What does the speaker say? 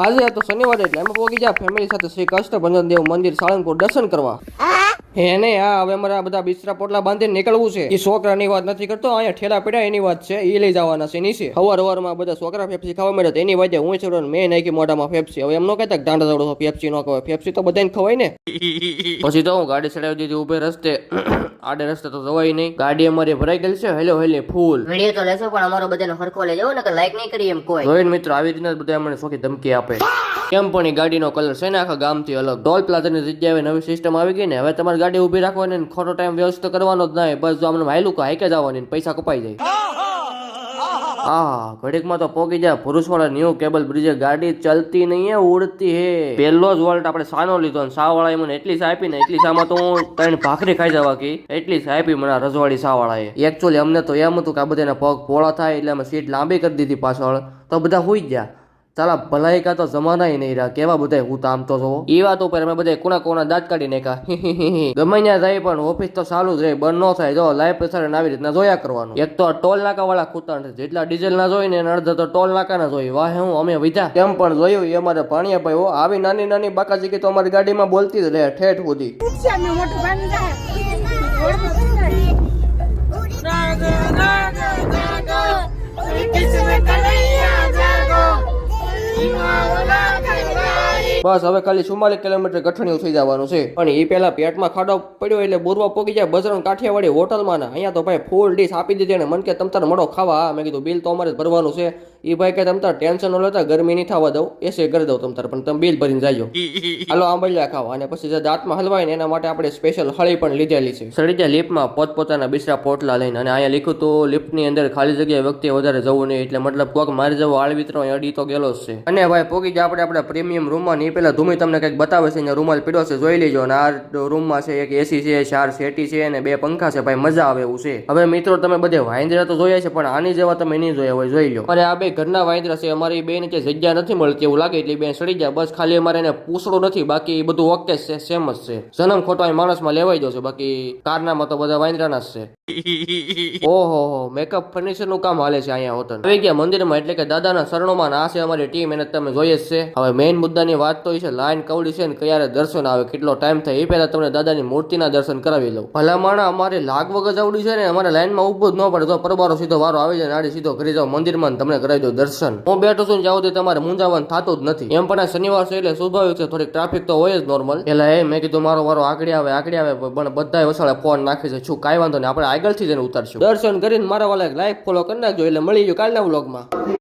આજે આ તો શનિવાર એટલે અમે પોગી જા ફેમિલી સાથે શ્રી કષ્ટભંજન દેવ મંદિર સાળંગપુર દર્શન કરવા. હે ને હા, હવે અમારે આ બધા બિસ્તરા પોટલા બાંધીને નીકળવું છે. એ છોકરાની વાત નથી કરતો, અહીંયા ઠેલા પડ્યા એની વાત છે. એ લઈ જવાના છે નીચે. હવારમાં બધા છોકરા ફેફસી ખાવા મળે એની વજે હું છોડો મેં નાખી મોઢામાં ફેફસી. હવે એમ ન કહેતા ડાંડા દોડો ફેફસી ન ખવાય, ફેફસી તો બધાને ખવાય ને. પછી તો હું ગાડી ચડાવી દીધી ઉભે રસ્તે. આડે રસ્તે તો જવાય નહીં, ગાડી અમારી ભરાઈ ગઈ છે. હેલો હેલે ફૂલ વિડીયો તો લેશો પણ અમારો બધાનો હરખો લઈ જાવ ને કે લાઈક નહીં કરી એમ કોઈ જોઈને મિત્રો આવી રીતના બધા મને સોખી ધમકી આપે. કેમ પણ એ ગાડીનો કલર છે ને આખા ગામથી અલગ. ટોલ પ્લાઝાની જગ્યાએ નવી સિસ્ટમ આવી ગઈ ને. હવે તમારી ગાડી ઉભી રાખવાની ને ખોટો ટાઈમ વેસ્ટ કરવાનો જ નહીં. બસ જો અમને હાયલું કે હાઈકે જવાની પૈસા કપાઈ જાય. હા, ઘડીકમાં તો પોગી જાય પુરુષવાળા ન્યુ કેબલ બ્રિજે. ગાડી ચલતી નહીં હે, ઉડતી હે. પહેલો જ વોલ્ટ આપણે સાનો લીધો ને સા વાળા મને એટલી સા આપી ને, એટલી સામાં તો હું 3 ભાખરી ખાઈ જવા કી. એટલી સા આપી મને રજવાડી સા વાળાએ. એકચ્યુઅલી અમને તો એમ હતું કે આ બધાના પગ પોળા થાય એટલે અમે સીટ લાંબી કરી દીધી પાછળ, તો બધા હુઈ ગયા. ચાલા ભલાઈ કા તો જમાના નહીં રહ્યા, કેવા બધા હું આમ તો જોવો. એ વાત ઉપર અમે બધા કોના દાંત કાઢી નાખ્યા. ગમે ત્યાં જાય પણ ઓફિસ તો ચાલુ જ રહે, બંધ ન થાય. જો લાઈવ પ્રસારણ આવી રીતના જોયા કરવાનું. એક તો ટોલ નાકા વાળા ખૂતાણ છે, જેટલા ડીઝલ ના જોઈ ને અડધા તો ટોલ નાકા ના જોઈ. વાહ હું અમે વિધા કેમ પણ જોયું એ અમારે ભાણિયાભાઈ આવી નાની નાની બાકાજી તો અમારી ગાડીમાં બોલતી જ રહે ઠેઠ સુધી. બસ હવે ખાલી 44 કિલોમીટર ગઠણિયું થઈ જવાનું છે. પણ એ પેલા પેટમાં ખાડો પડ્યો એટલે બોરવા પોગી જાય બજરંગ કાઠિયાવાડી હોટલમાં. અહીંયા તો ભાઈ ફૂલ ડીશ આપી દીધી અને મને કે તમ તાર મળો ખાવા. મેં કીધું બિલ તો અમારે જ ભરવાનું છે. એ ભાઈ કે તમ તાર ટેન્શન ન લેતા, ગરમી નહીં થવા દઉં, એસે કરી દઉં તમ તાર, પણ તમે બિલ ભરીને જાજો. હાલો આંબલિયા ખાવા. અને પછી જે દાંતમાં હલવાય ને એના માટે આપણે સ્પેશિયલ હળી પણ લીધેલી છે. સડી જાય લિફ્ટમાં પોતપોતાના બિસ્તરા પોટલા લઈને. અને અહીંયા લીખું તો લિફ્ટની અંદર ખાલી જગ્યાએ વ્યક્તિ વધારે જવું નહીં, એટલે મતલબ કોક મારી જવો આળવિત્રો અડી તો ગયેલો જ છે. અને ભાઈ પોગી જાય આપણા પ્રીમિયમ રૂમમાં. એ પેલા ધૂમી તમને કંઈક બતાવે છે, અહીંયા રૂમાલ પીડો છે, જોઈ લેજો. અને આ રૂમમાં છે એક એસી છે, 4 સેટી છે અને 2 પંખા છે. ભાઈ મજા આવે એવું છે. હવે મિત્રો તમે બધે વાંદરા તો જોયા છે, પણ આની જેવા તમે નહીં જોયા હોય, જોઈ લો. અને આ બે ઘરના વાંદરા છે. અમારી બે નીચે જગ્યા નથી મળતી એવું લાગે એટલે બે સડી જાય. બસ ખાલી અમારે એને પૂછડું નથી, બાકી બધું ઓકે છે, સેમ જ છે. જન્મ ખોટો માણસમાં લેવાઈ જશે, બાકી કારનામાં તો બધા વાંદરાના જ છે. ઓહો મેકઅપ ફર્નિચર નું કામ હાલે છે અહીંયા હોટલ. આવી ગયા મંદિરમાં, એટલે કે દાદાના શરણોમાં. આ છે અમારી ટીમ, એને તમે જોઈએ જ છે. હવે મેઇન મુદ્દાની વાત તો એ છે લાઈન કવડી છે ને ક્યારે દર્શન આવે, કેટલો ટાઈમ થાય. એ પહેલા તમને દાદાની મૂર્તિના દર્શન કરાવી લઉં. ભલામણ અમારે લાગ વગર આવડી છે ને, અમારે લાઈનમાં ઉભું જ ન પડે. તો પરબારો સીધો વારો આવી જાય, આડી સીધો ઘરે જાવ મંદિરમાં તમને કરાવી દો દર્શન. હું બેઠો છું જાવ તો તમારે મૂંઝાવાનું થતું જ નથી. એમ પણ આ શનિવાર છે એટલે સ્વાભાવિક છે થોડીક ટ્રાફિક તો હોય જ નોર્મલ. એટલે મેં કીધું મારો વારો આગળ આવે પણ બધા વસાડે ફોન નાખે છે. શું કાંઈ વાંધો નહીં, આપણે આગળથી જઈને ઉતારશું. દર્શન કરીને મારા વાળા લાઈક ફોલો કરી નાખજો, એટલે મળી ગયો કાલના વ્લોગમાં.